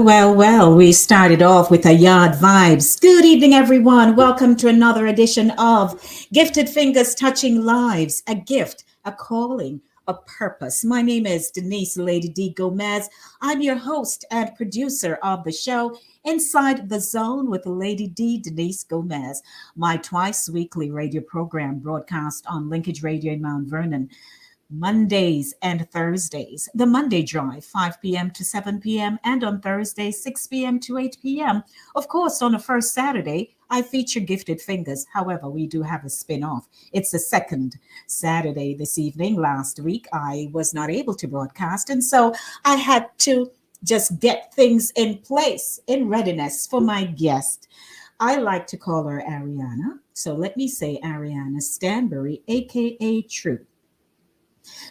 Well, we started off with a yard vibes. Good evening, everyone. Welcome to another edition of Gifted Fingers Touching Lives, a gift, a calling, a purpose. My name is Denise Lady D. Gomez. I'm your host and producer of the show, Inside the Zone with Lady D. Denise Gomez, my twice weekly radio program broadcast on Linkage Radio in Mount Vernon. Mondays and Thursdays. The Monday Drive, 5 p.m. to 7 p.m., and on Thursdays, 6 p.m. to 8 p.m. Of course, on the first Saturday, I feature Gifted Fingers. However, we do have a spin off. It's the second Saturday this evening. Last week, I was not able to broadcast, and so I had to just get things in place, in readiness for my guest. I like to call her Ariana. So let me say Ariana Stanbury, aka True.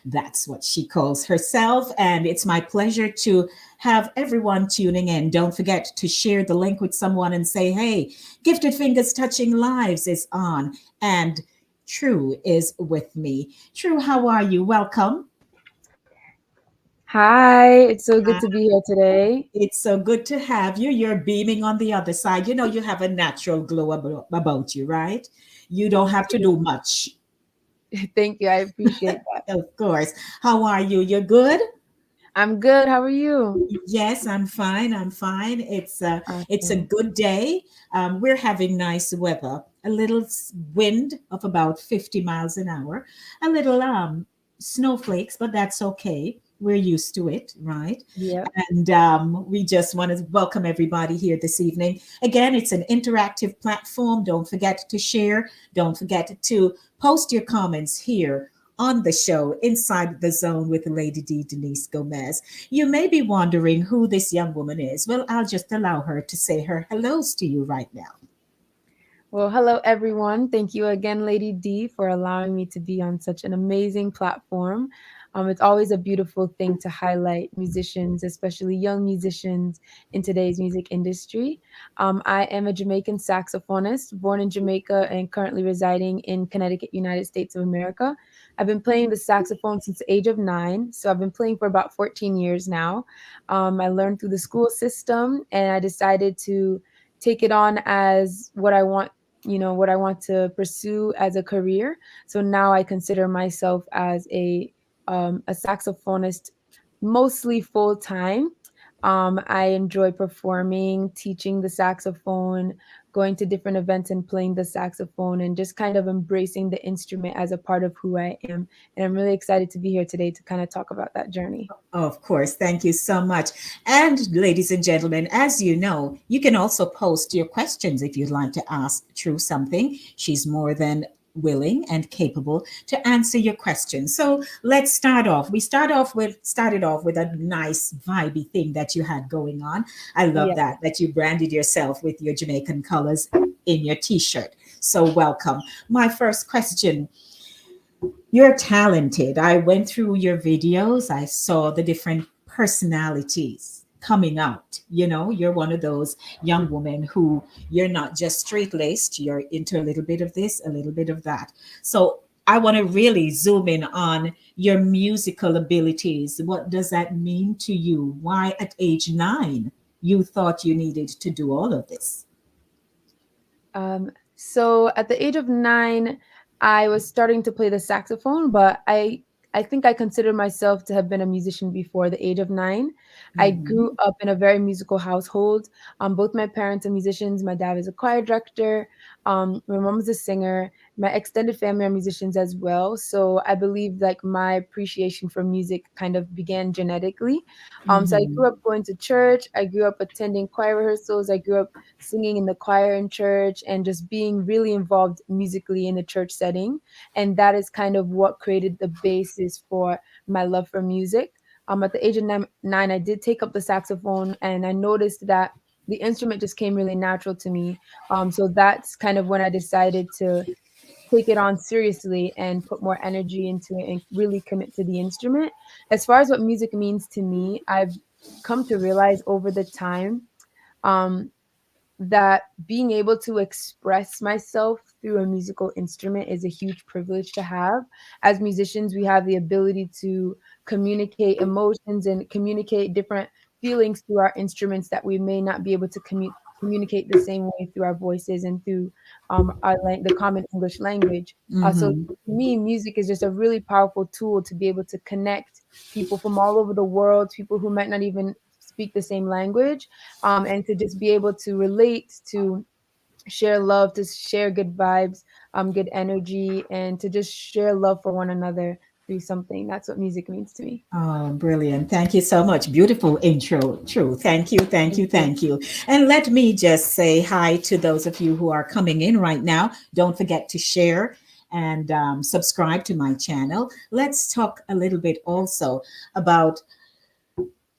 That's what she calls herself. And it's my pleasure to have everyone tuning in. Don't forget to share the link with someone and say, hey, Gifted Fingers Touching Lives is on. And True is with me. True, how are you? Welcome. Hi, it's so good to be here today. It's so good to have you. You're beaming on the other side. You know, you have a natural glow about you, right? You don't have to do much. Thank you. I appreciate that. Of course. How are you? You're good? I'm good. How are you? Yes, I'm fine. I'm fine. It's a Awesome. good day. We're having nice weather. A little wind of about 50 miles an hour. A little snowflakes, but that's okay. We're used to it, right? Yep. And we just want to welcome everybody here this evening. Again, it's an interactive platform. Don't forget to share. Don't forget to post your comments here on the show Inside the Zone with Lady D. Denise Gomez. You may be wondering who this young woman is. Well, I'll just allow her to say her hellos to you right now. Well, hello, everyone. Thank you again, Lady D, for allowing me to be on such an amazing platform. It's always a beautiful thing to highlight musicians, especially young musicians in today's music industry. I am a Jamaican saxophonist, born in Jamaica and currently residing in Connecticut, United States of America. I've been playing the saxophone since the age of 9, so I've been playing for about 14 years now. I learned through the school system, and I decided to take it on as what I want to pursue as a career. So now I consider myself as a saxophonist, mostly full time. I enjoy performing, teaching the saxophone, going to different events and playing the saxophone, and just kind of embracing the instrument as a part of who I am. And I'm really excited to be here today to kind of talk about that journey. Of course, thank you so much. And ladies and gentlemen, as you know, you can also post your questions if you'd like to ask True something. She's more than willing and capable to answer your questions. So let's start off. We started off with a nice vibey thing that you had going on. I love Yeah. that you branded yourself with your Jamaican colors in your t-shirt. So welcome. My first question, you're talented. I went through your videos. I saw the different personalities coming out. You know, you're one of those young women who you're not just straight laced, you're into a little bit of this, a little bit of that. So I want to really zoom in on your musical abilities. What does that mean to you? Why at age 9 you thought you needed to do all of this? So at the age of 9, I was starting to play the saxophone, but I think I consider myself to have been a musician before the age of 9. I grew Mhm. up in a very musical household. Both my parents are musicians. My dad is a choir director. My mom is a singer. My extended family are musicians as well. So I believe like my appreciation for music kind of began genetically. So I grew Mhm. up going to church. I grew up attending choir rehearsals. I grew up singing in the choir in church and just being really involved musically in the church setting. And that is kind of what created the basis for my love for music. At the age of 9, I did take up the saxophone, and I noticed that the instrument just came really natural to me. So that's kind of when I decided to take it on seriously and put more energy into it and really commit to the instrument. As far as what music means to me, I've come to realize over the time um, that being able to express myself through a musical instrument is a huge privilege to have. As musicians, we have the ability to communicate emotions and communicate different feelings through our instruments that we may not be able to communicate the same way through our voices and through the common English language. So Mm-hmm. to me, music is just a really powerful tool to be able to connect people from all over the world, people who might not even speak the same language, and to just be able to relate, to share love, to share good vibes, good energy, and to just share love for one another through something. That's what music means to me. Oh, brilliant. Thank you so much. Beautiful intro. True. Thank you. Thank Thank you. you. Thank you. And let me just say hi to those of you who are coming in right now. Don't forget to share and subscribe to my channel. Let's talk a little bit also about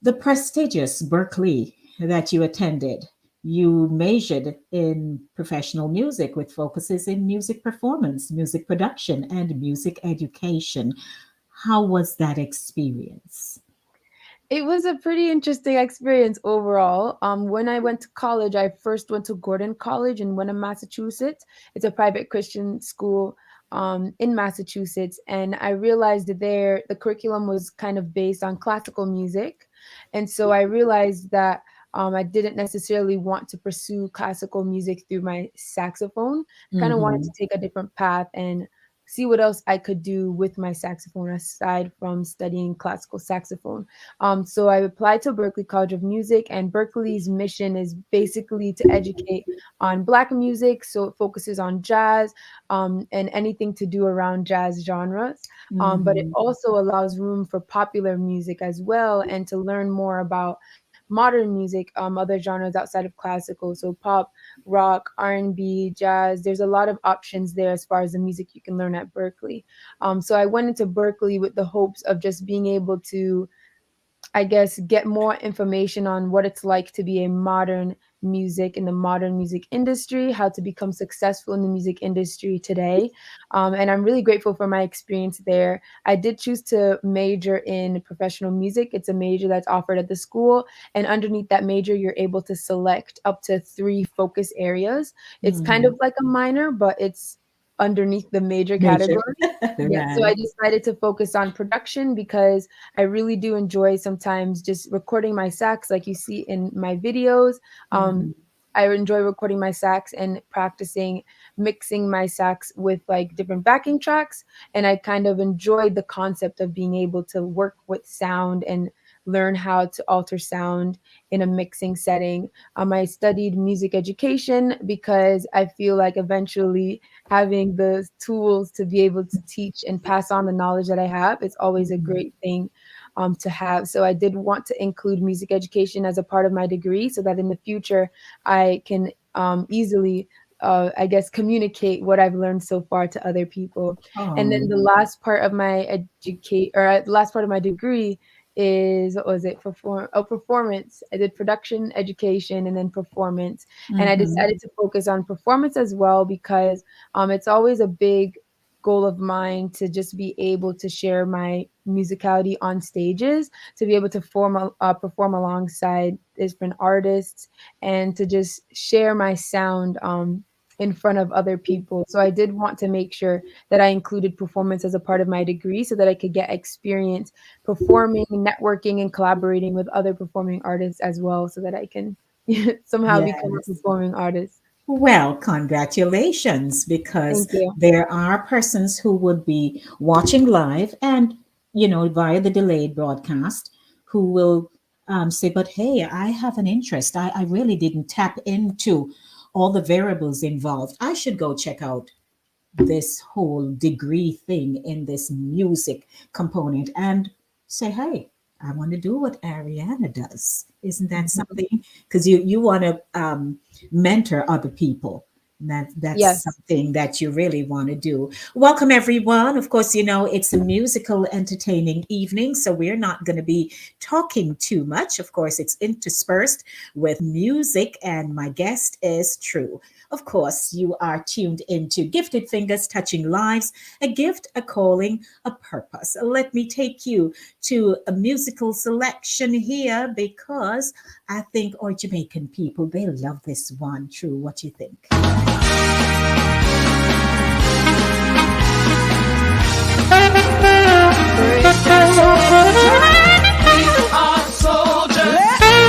the prestigious Berkeley that you attended. You majored in professional music with focuses in music performance, music production, and music education. How was that experience? It was a pretty interesting experience overall. When I went to college, I first went to Gordon College in Wenham, Massachusetts. It's a private Christian school in Massachusetts, and I realized that there the curriculum was kind of based on classical music, and so I realized that I didn't necessarily want to pursue classical music through my saxophone. Kind of wanted to Mhm. take a different path and see what else I could do with my saxophone aside from studying classical saxophone. So I applied to Berklee College of Music, and Berklee's mission is basically to educate on Black music. So it focuses on jazz and anything to do around jazz genres. But it Mhm. also allows room for popular music as well and to learn more about modern music, other genres outside of classical. So pop, rock, R&B, jazz. There's a lot of options there as far as the music you can learn at Berklee. So I went into Berklee with the hopes of just being able to, I guess, get more information on what it's like to be a modern music in the modern music industry, how to become successful in the music industry today. And I'm really grateful for my experience there. I did choose to major in professional music. It's a major that's offered at the school. And underneath that major, you're able to select up to 3 focus areas. It's kind Mhm. of like a minor, but it's underneath the major Major. category. Yeah, so I Right. decided to focus on production because I really do enjoy sometimes just recording my sax, like you see in my videos. Um, Mhm. I enjoy recording my sax and practicing mixing my sax with like different backing tracks. And I kind of enjoyed the concept of being able to work with sound and learn how to alter sound in a mixing setting. I studied music education because I feel like eventually having the tools to be able to teach and pass on the knowledge that I have is always a Mhm. great thing to have. So I did want to include music education as a part of my degree so that in the future I can easily, I guess, communicate what I've learned so far to other people. And then Oh. the last part of my the last part of my degree is what was it performance. I did production, education, and then performance, and I Mhm. decided to focus on performance as well because it's always a big goal of mine to just be able to share my musicality on stages, to be able to perform alongside different artists, and to just share my sound in front of other people. So I did want to make sure that I included performance as a part of my degree so that I could get experience performing, networking, and collaborating with other performing artists as well, so that I can somehow become a Yes. performing artist. Well, congratulations, because Thank you. there are persons who would be watching live and, via the delayed broadcast, who will say, but hey, I have an interest. I really didn't tap into all the variables involved. I should go check out this whole degree thing in this music component and say, hey, I want to do what Ariana does. Isn't that Mhm. something? Because you want to mentor other people. That's Yes. something that you really want to do. Welcome everyone. Of course, it's a musical entertaining evening, so we're not going to be talking too much. Of course, it's interspersed with music, and my guest is True. Of course, you are tuned into Gifted Fingers Touching Lives, a gift, a calling, a purpose. Let me take you to a musical selection here because I think our Jamaican people, they love this one. True, what do you think? Great. We are soldiers.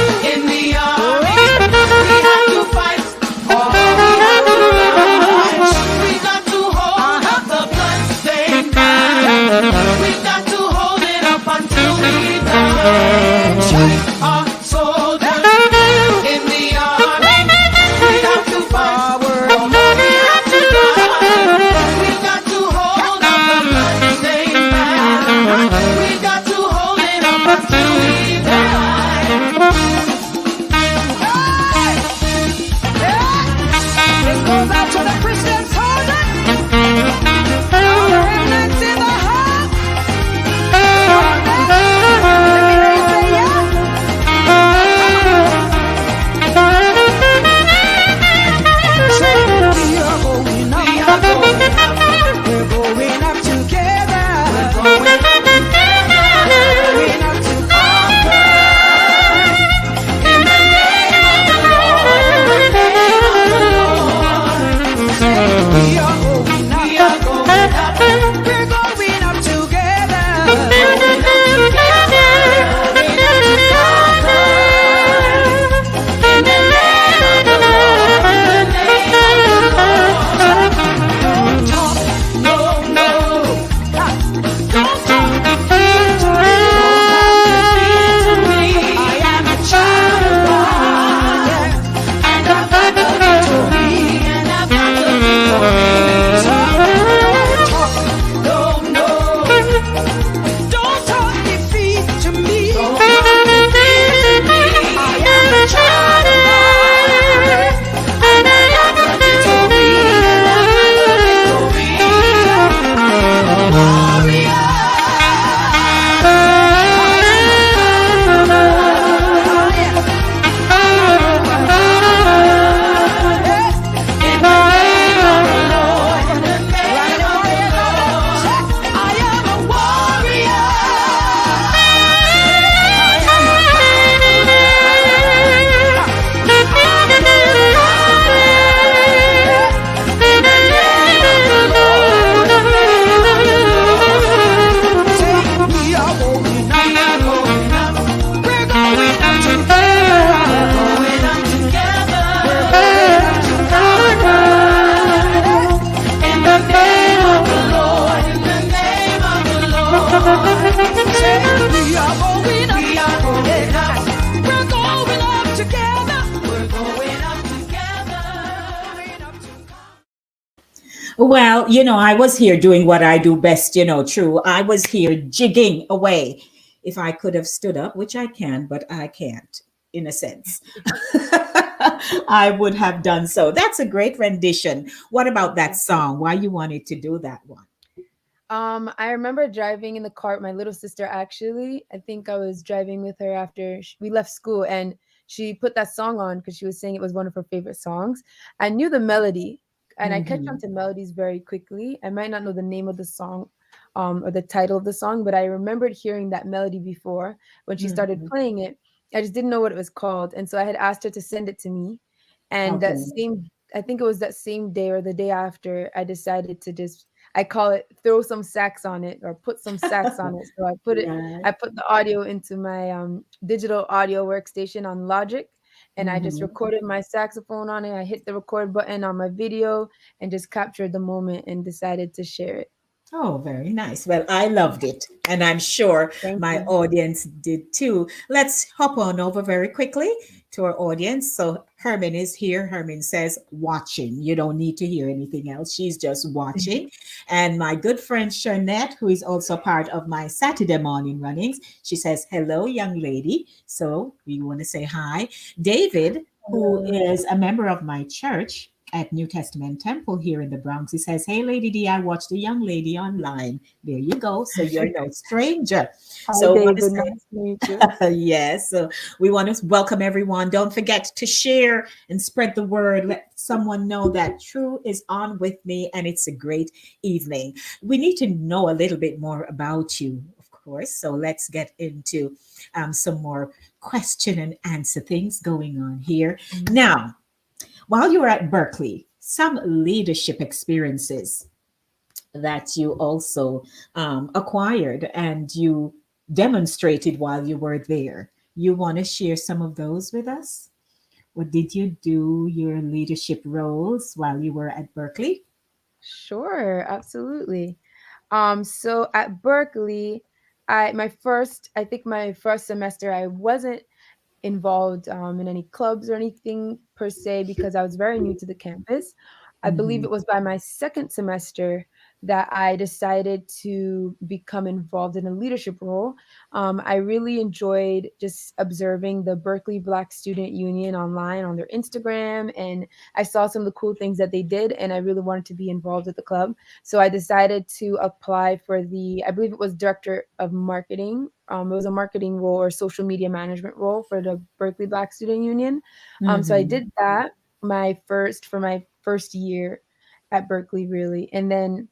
Well, I was here doing what I do best, true. I was here jigging away. If I could have stood up, which I can, but I can't, in a sense, I would have done so. That's a great rendition. What about that song? Why you wanted to do that one? I remember driving in the car with my little sister actually. I think I was driving with her after we left school and she put that song on because she was saying it was one of her favorite songs. I knew the melody and I catch on Hmm. to melodies very quickly. I might not know the name of the song or the title of the song, but I remembered hearing that melody before when she started Hmm. playing it. I just didn't know what it was called. And so I had asked her to send it to me. And that Okay. same, I think it was that same day or the day after, I decided to just I call it throw some sax on it or put some sax on it. So Right. I put the audio into my digital audio workstation on Logic and I just Hmm. recorded my saxophone on it. I hit the record button on my video and just captured the moment and decided to share it. Oh, very nice. Well, I loved it, and I'm sure Thank my you. audience did too. Let's hop on over very quickly to our audience. So, Herman is here. Herman says, watching. You don't need to hear anything else. She's just watching. And my good friend Shernette, who is also part of my Saturday morning runnings, she says, hello, young lady. So, we want to say hi. David, who Hello. is a member of my church at New Testament Temple here in the Bronx. He says, hey, Lady D, I watched a young lady online. There you go. So you're no stranger. Hi, So I want to David. say, Nice to meet you. yes. So we want to welcome everyone. Don't forget to share and spread the word. Let someone know that True is on with me and it's a great evening. We need to know a little bit more about you, of course. So let's get into some more question and answer things going on here. Mhm. Now, while you were at Berkeley, some leadership experiences that you also acquired and you demonstrated while you were there. You want to share some of those with us? Or did you do your leadership roles while you were at Berkeley? Sure, absolutely. So at Berkeley, I think my first semester, I wasn't involved in any clubs or anything per se because I was very new to the campus. I believe Mhm. it was by my second semester that I decided to become involved in a leadership role. I really enjoyed just observing the Berkeley Black Student Union online on their Instagram, and I saw some of the cool things that they did, and I really wanted to be involved with the club. So I decided to apply for I believe it was director of marketing. It was a marketing role or social media management role for the Berkeley Black Student Union. So I Mhm. did that for my first year at Berkeley, really, and then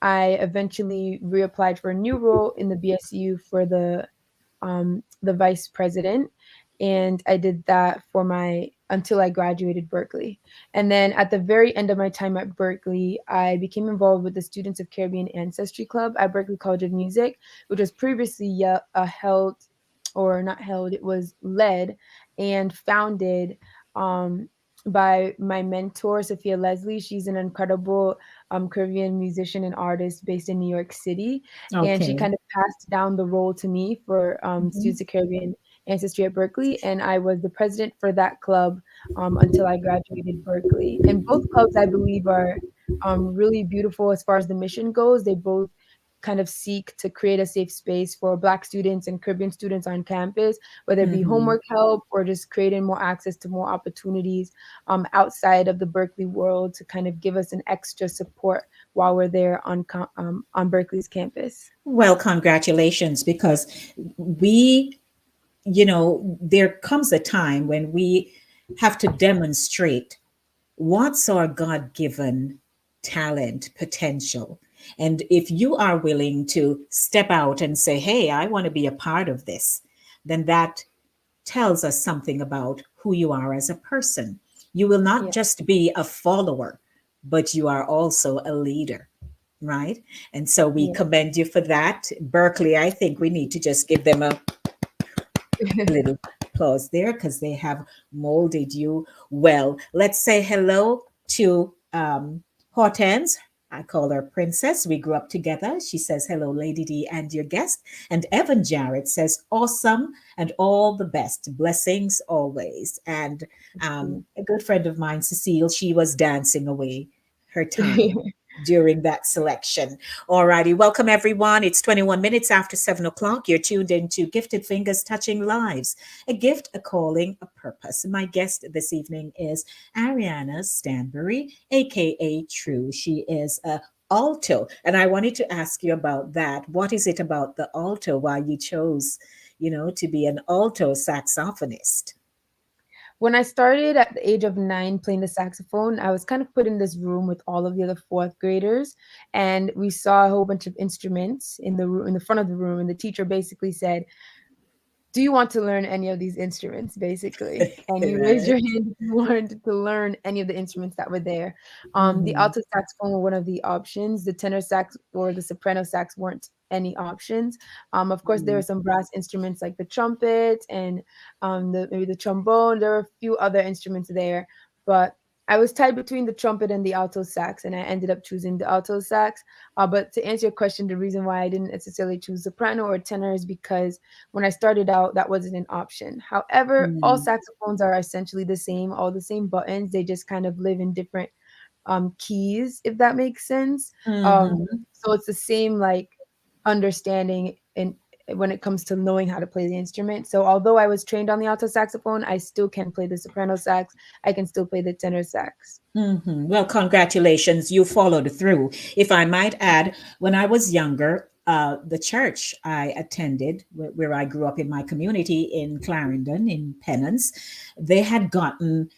I eventually reapplied for a new role in the BSU for the vice president, and I did that for my until I graduated Berkeley. And then at the very end of my time at Berkeley, I became involved with the Students of Caribbean Ancestry Club at Berkeley College of Music, which was previously held or not held, it was led and founded um, by my mentor, Sophia Leslie. She's an incredible Caribbean musician and artist based in New York City. And she Okay. kind of passed down the role to me for Mhm. Students of Caribbean Ancestry at Berkeley. And I was the president for that club until I graduated Berkeley. And both clubs, I believe, are really beautiful as far as the mission goes. They both kind of seek to create a safe space for Black students and Caribbean students on campus, whether it be Mhm. homework help or just creating more access to more opportunities outside of the Berkeley world to kind of give us an extra support while we're there on Berkeley's campus. Well, congratulations, because we, there comes a time when we have to demonstrate what's our God given talent, potential. And if you are willing to step out and say, hey, I want to be a part of this, then that tells us something about who you are as a person. You will not Yeah. just be a follower, but you are also a leader, right? And so we Yeah. commend you for that. Berkeley, I think we need to just give them a little applause there because they have molded you well. Let's say hello to Hortense. I call her Princess. We grew up together. She says, hello, Lady D, and your guest. And Evan Jarrett says, awesome and all the best. Blessings always. And a good friend of mine, Cecile, she was dancing away her time. during that selection. Alrighty, welcome everyone. It's 21 minutes after 7 o'clock. You're tuned into Gifted Fingers Touching Lives, a gift, a calling, a purpose. My guest this evening is Ariana Stanbury, aka True. She is a alto, and I wanted to ask you about that. What is it about the alto? Why you chose, to be an alto saxophonist? When I started at the age of 9 playing the saxophone, I was kind of put in this room with all of the other fourth graders, and we saw a whole bunch of instruments in the room, in the front of the room, and the teacher basically said, do you want to learn any of these instruments, basically? And you raised Right. your hand if you wanted to learn any of the instruments that were there. The Mhm. alto saxophone were one of the options. The tenor sax or the soprano sax weren't any options. Of course, there were Mhm. some brass instruments like the trumpet and maybe the trombone. There were a few other instruments there, but I was tied between the trumpet and the alto sax, and I ended up choosing the alto sax. But to answer your question, the reason why I didn't necessarily choose soprano or tenor is because when I started out, that wasn't an option. However, all Mm. saxophones are essentially the same, all the same buttons. They just kind of live in different keys, if that makes sense. Mhm. So it's the same like understanding in when it comes to knowing how to play the instrument. So although I was trained on the alto saxophone, I still can play the soprano sax. I can still play the tenor sax. Well, congratulations. You followed through. If I might add, when I was younger, the church I attended, where I grew up in my community in Clarendon, in Penance, they had gotten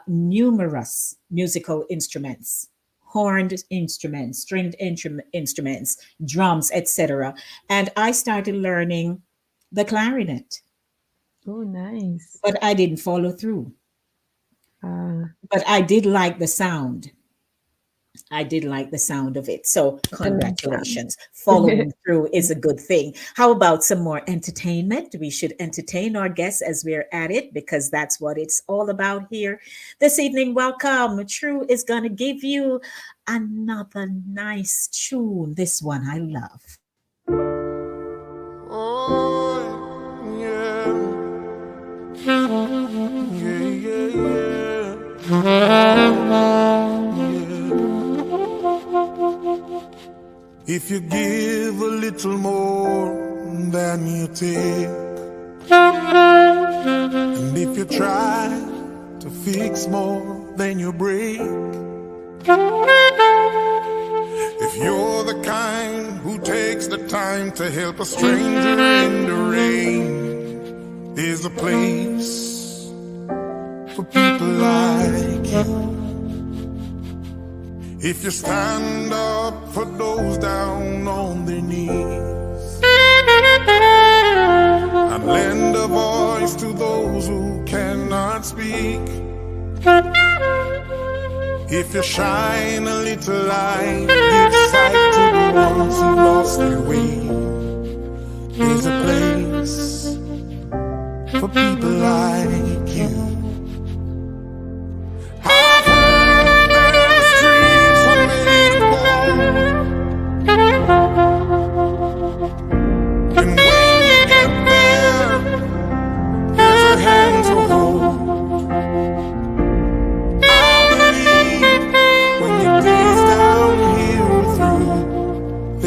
numerous musical instruments, horned instruments, stringed instruments, drums, etc. And I started learning the clarinet, Oh, nice. but I didn't follow through. Uh, But I did like the sound. I did like the sound of it. So, it's a nice sound. congratulations. Following through is a good thing. How about some more entertainment? We should entertain our guests as we're at it because that's what it's all about here. This evening, welcome. True is going to give you another nice tune. This one I love. Oh, yeah. Yeah, yeah, yeah. If you give a little more than you take, and if you try to fix more than you break, if you're the kind who takes the time to help a stranger in the rain, there's a place for people like you. If you stand up for those down on their knees and lend a voice to those who cannot speak, if you shine a little light, give sight to the ones who lost their way, there's a place for people like you. I've heard that the streets are made of gold, and when you get there, there's a hand to hold. I believe when your days down here are through,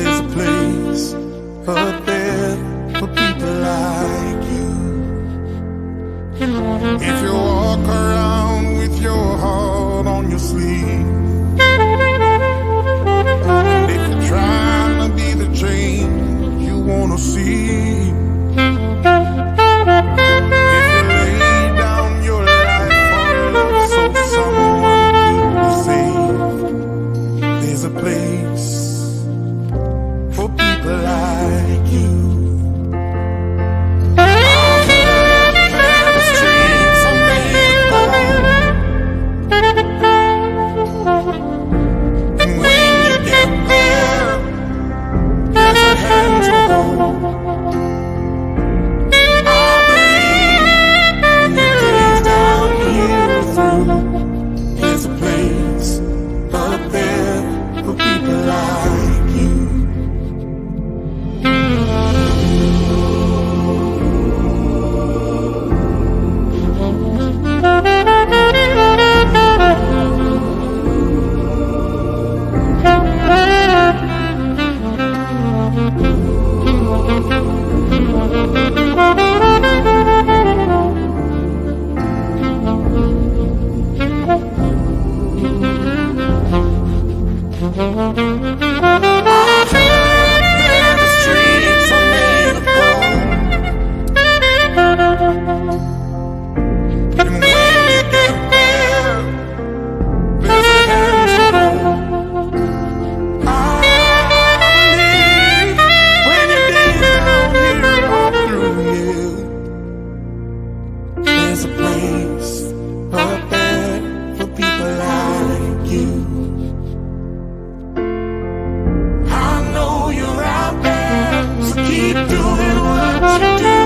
keep doing what you do.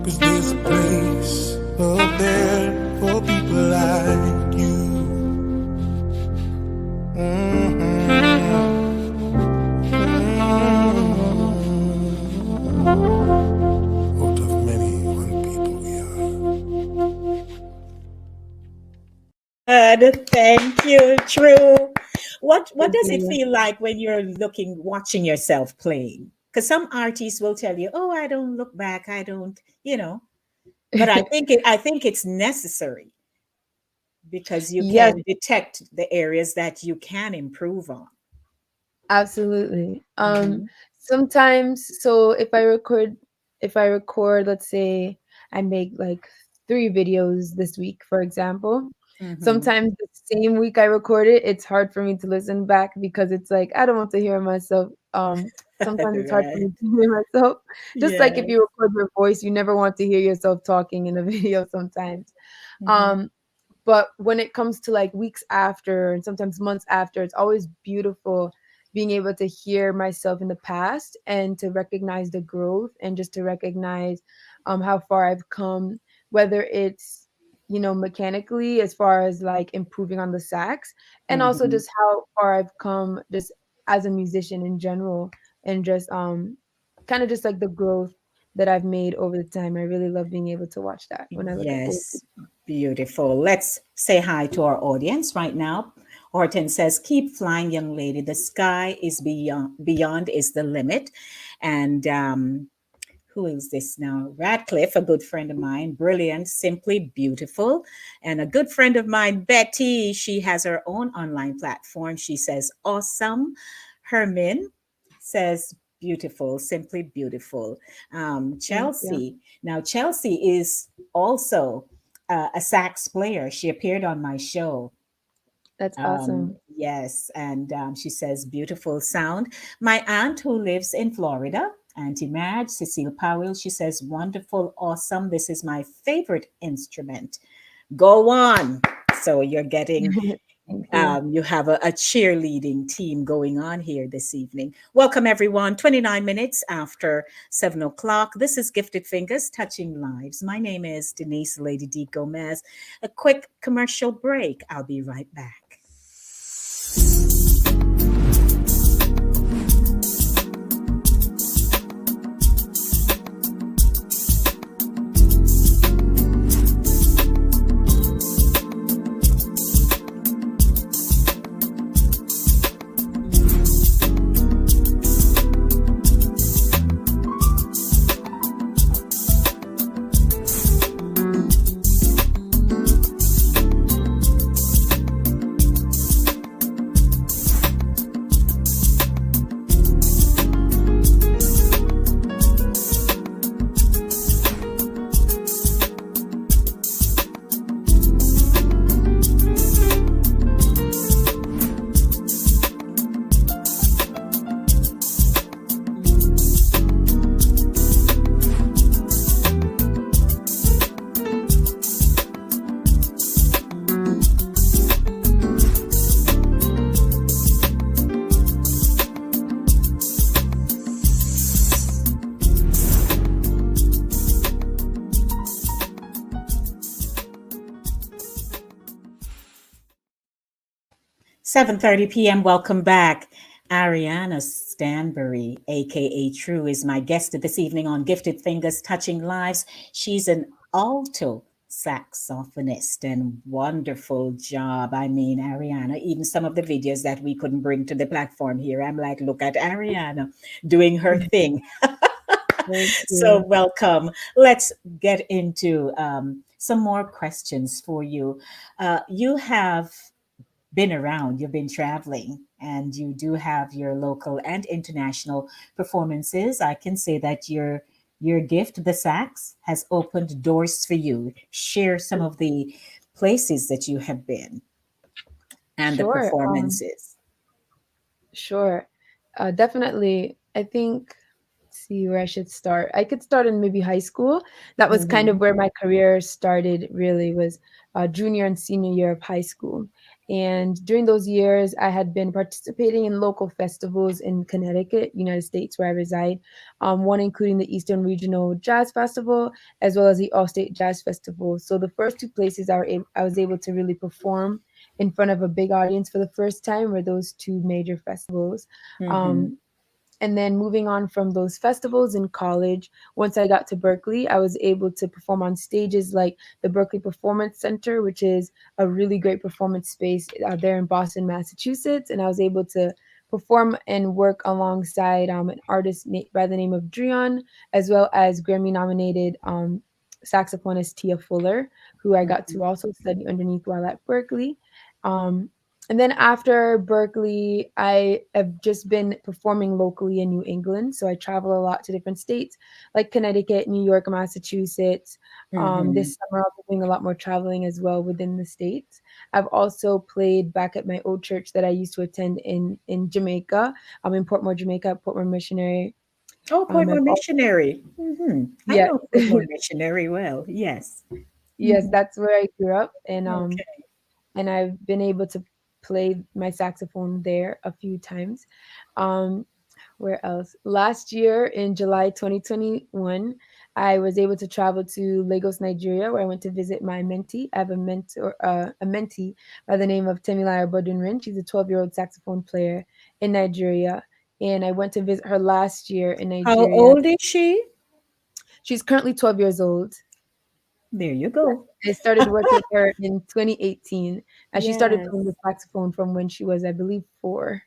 'Cause there's a place up there for people like you. Out of many, one people we are. Good. Thank you. True. What Thank does it you. feel like when you're watching yourself playing? Because some artists will tell you, "Oh, I don't look back. I don't," But I think it's necessary because you Yes, can detect the areas that you can improve on. absolutely. Mhm, Sometimes, so if I record, let's say I make like 3 videos this week, for example. mhm. Sometimes the same week I record it, it's hard for me to listen back because it's like I don't want to hear myself. Sometimes it's hard for Right. me to hear myself. Just like if Yes. you record your voice, you never want to hear yourself talking in a video sometimes. Mhm. Um, but when it comes to like weeks after and sometimes months after, it's always beautiful being able to hear myself in the past and to recognize the growth and just to recognize how far I've come, whether it's mechanically as far as like improving on the sax, and also Mhm. just how far I've come just as a musician in general, and just kind of just like the growth that I've made over the time. I really love being able to watch that when I look at old. Yes, beautiful. Let's say hi to our audience right now. Horton says, "Keep flying, young lady. The sky is beyond is the limit." And who is this now? Radcliffe, a good friend of mine, brilliant, simply beautiful. And a good friend of mine, Betty, she has her own online platform. She says, "Awesome." Hermin says, "Beautiful, simply beautiful." Thank you. Chelsea. Now, Chelsea is also a sax player. She appeared on my show. That's awesome. Yes, and she says, "Beautiful sound." My aunt who lives in Florida, Auntie Madge, Cecile Powell, she says, "Wonderful, awesome. This is my favorite instrument." Go on. So you're getting Thank you. you have a cheerleading team going on here this evening. Welcome, everyone. 29 minutes after 7 o'clock. This is Gifted Fingers Touching Lives. My name is Denise Lady D. Gomez. A quick commercial break. I'll be right back. 7:30 p.m. Welcome back. Ariana Stanbury, aka True, is my guest this evening on Gifted Fingers Touching Lives. She's an alto saxophonist and wonderful job. I mean, Ariana, even some of the videos that we couldn't bring to the platform here, I'm like, look at Ariana doing her thing. Thank So, you. welcome. Let's get into some more questions for you. You have been around, you've been traveling, and you do have your local and international performances. I can say that your gift, the sax, has opened doors for you. Share some of the places that you have been and the Sure. performances. Sure. Definitely. I think, see where I should start. I could start in maybe high school. That was kind of Mhm. where my career started, really, was junior and senior year of high school. And during those years, I had been participating in local festivals in Connecticut, United States, where I reside, one including the Eastern Regional Jazz Festival, as well as the All-State Jazz Festival. So the first two places I was able to really perform in front of a big audience for the first time were those two major festivals. Mhm. Um, and then moving on from those festivals in college, once I got to Berkeley, I was able to perform on stages like the Berkeley Performance Center, which is a really great performance space there in Boston, Massachusetts. And I was able to perform and work alongside an artist by the name of Drion, as well as Grammy nominated saxophonist Tia Fuller, who I got to also study underneath while at Berkeley. Um, and then after Berkeley, I have just been performing locally in New England. So I travel a lot to different states like Connecticut, New York, Massachusetts. Mhm. This summer, I'll be doing a lot more traveling as well within the states. I've also played back at my old church that I used to attend in Jamaica. I'm in Portmore, Jamaica, Portmore Missionary. Oh, Portmore I've also, Missionary. I yes, know Portmore Missionary well. Yes. yes, Mhm. that's where I grew up, Okay. and I've been able to play my saxophone there a few times. Um, where else? Last year in July 2021, I was able to travel to Lagos, Nigeria, where I went to visit my mentee. I have a mentee by the name of Temilaya Bodunrin. She's a 12-year-old saxophone player in Nigeria. And I went to visit her last year in How Nigeria. old is she? She's currently 12 years old. There you go. I started working with her in 2018, and she started Yes. playing the saxophone from when she was, I believe, 4,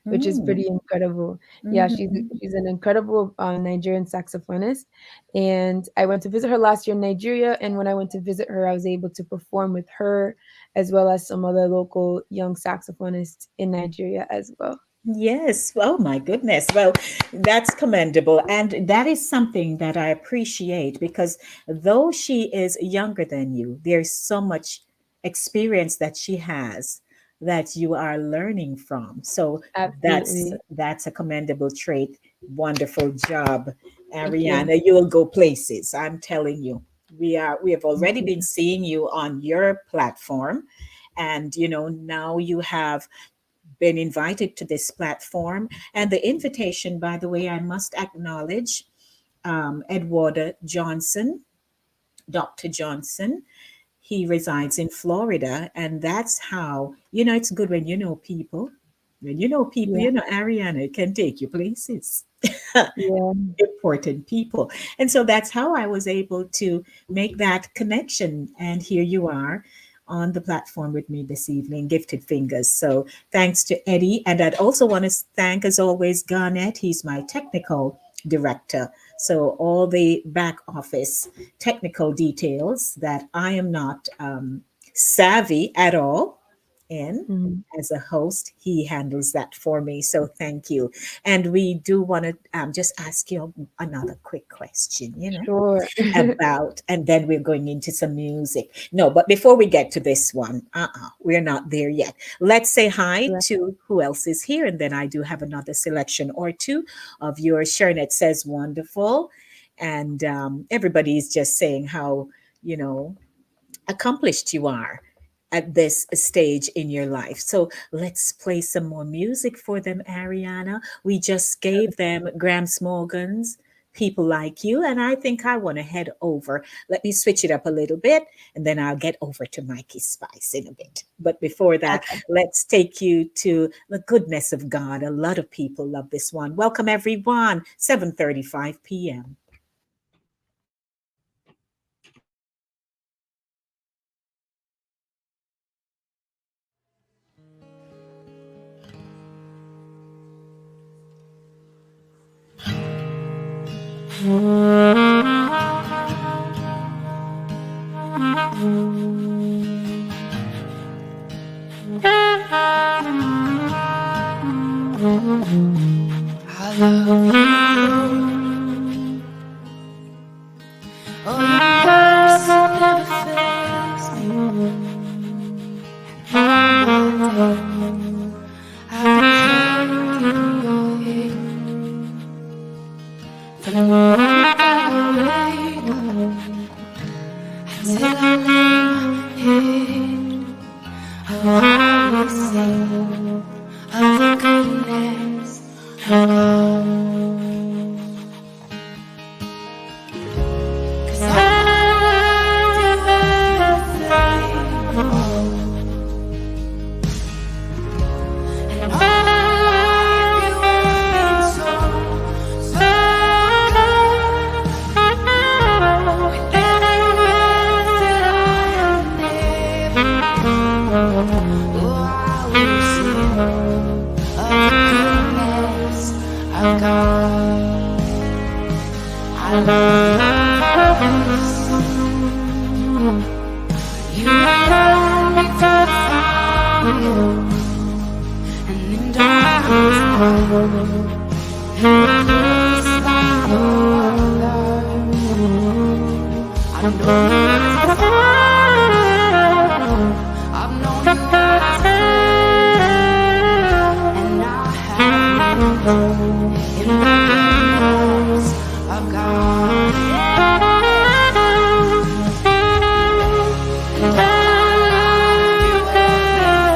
which is Mm. pretty incredible. Yeah, Mhm. she's an incredible Nigerian saxophonist, and I went to visit her last year in Nigeria. And when I went to visit her, I was able to perform with her as well as some other local young saxophonists in Nigeria as well. Yes. Oh my goodness. Well, that's commendable. And that is something that I appreciate because though she is younger than you, there's so much experience that she has that you are learning from. So Absolutely. that's a commendable trait. Wonderful job, Thank you. Ariana. You will go places. I'm telling you. We have Thank already you. been seeing you on your platform. And now you have been invited to this platform. And the invitation, by the way, I must acknowledge Edward Johnson, Dr. Johnson. He resides in Florida. And that's how, it's good when you know people. When you know people, Yeah. Ariana can take you places. Yeah. Important people. And so that's how I was able to make that connection. And here you are on the platform with me this evening, Gifted Fingers. So thanks to Eddie. And I'd also want to thank, as always, Garnett. He's my technical director. So all the back office technical details that I am not savvy at all in. Mhm. As a host, he handles that for me. So thank you. And we do want to just ask you another quick question, Sure. about, and then we're going into some music. No, but before we get to this one, we're not there yet. Let's say hi Right. to who else is here, and then I do have another selection or two of yours. Shernet says wonderful, and everybody is just saying how you know accomplished you are at this stage in your life. So let's play some more music for them, Ariana. We just gave them Graham Smorgan's People Like You, and I think I want to head over. Let me switch it up a little bit, and then I'll get over to Mikey Spice in a bit. But before that, Okay. let's take you to The Goodness of God. A lot of people love this one. Welcome, everyone. 7:35 p.m. I love you. Oh, your mercy never fails me. And all my days, I've been held in your hand. From the moment that I wake up until I lay my head, I have come. 'Cause I do everything, and all you have been so, so good. With every breath that I am able, oh, I will sing of the goodness of God. I love your voice. You love me through the fire and in darkness night. You are close like no other. I know you as a father. I've known you as a friend, and I have lived in the goodness of God. And I love you everything,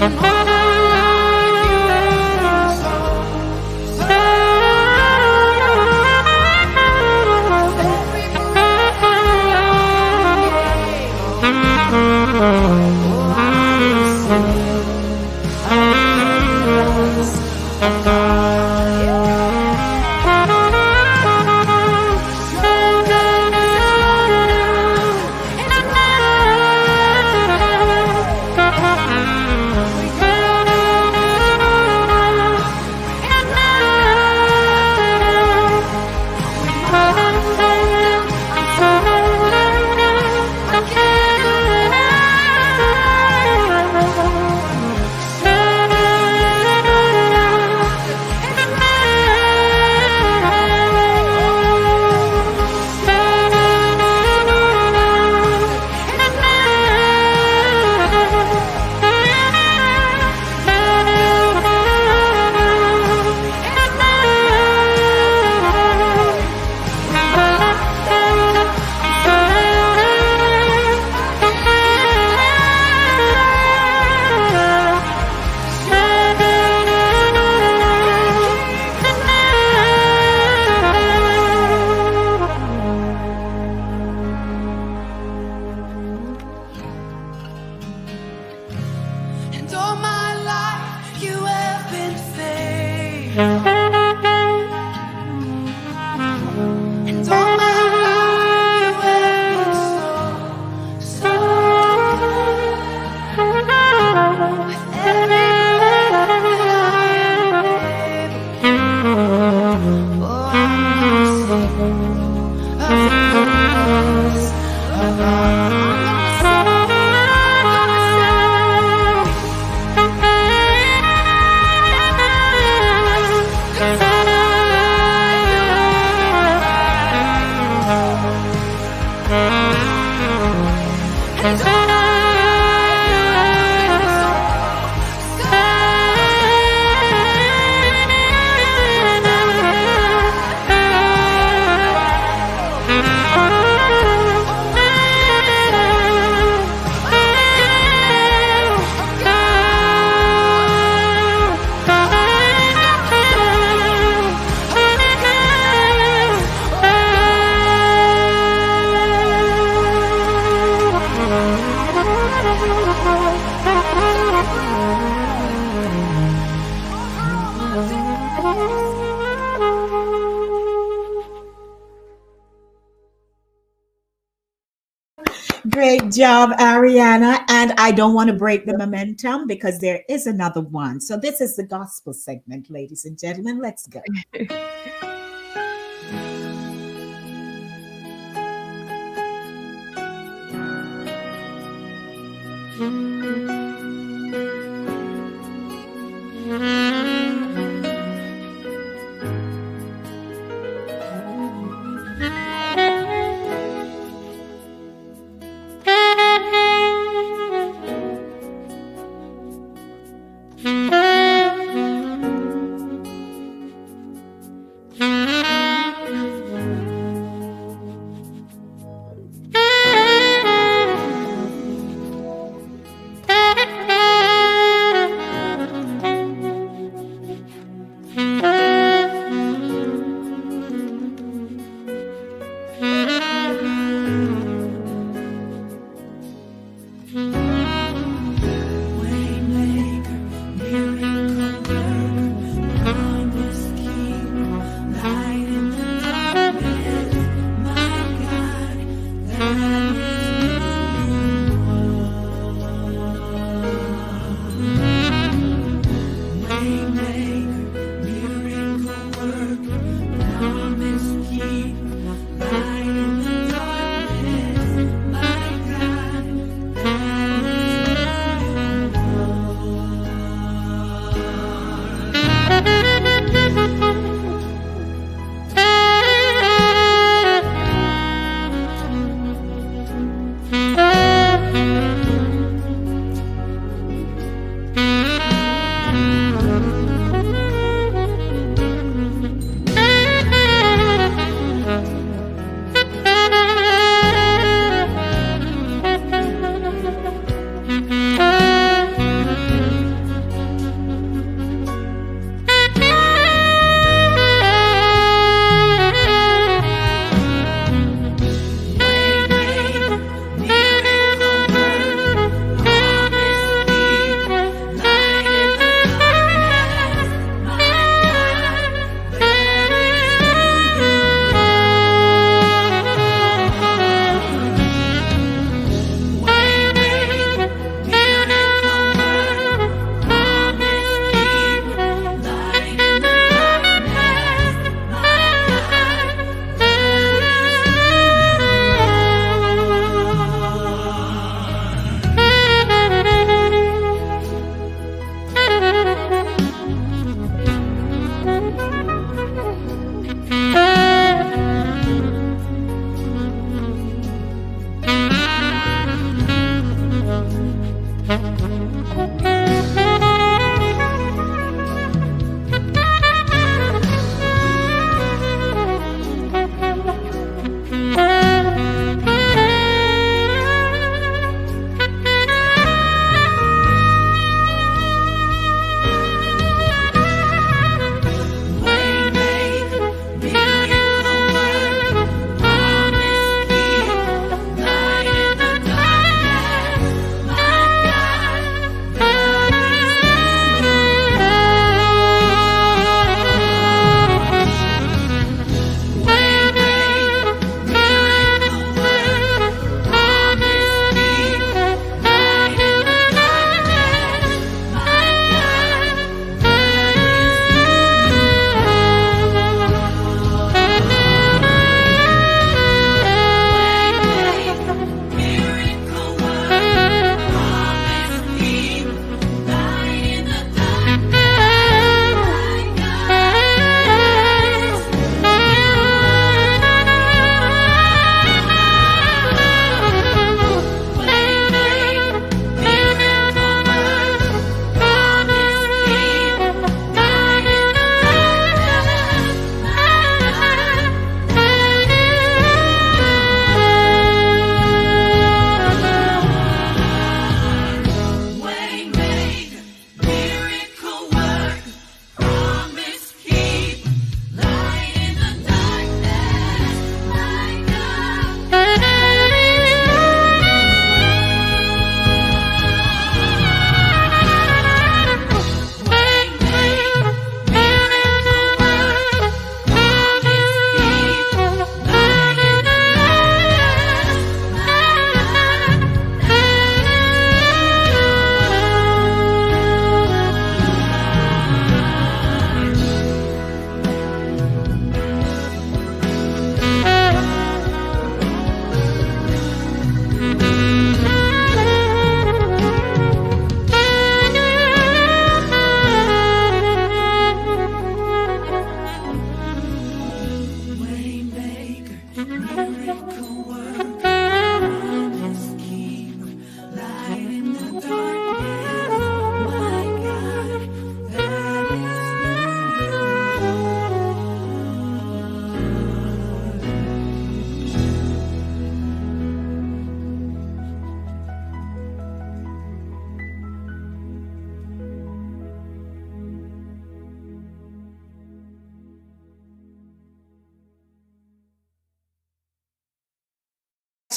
and I love you so, so. Every breath I gave, oh, I will sing of the goodness of God. Your goodness is running, it's And all my life you have been faithful. And all my life you have been so, so good. With every breath that I am able, oh, I will sing of the goodness of God. Great job, Ariana. And I don't want to break the momentum because there is another one. So this is the gospel segment, ladies and gentlemen. Let's go.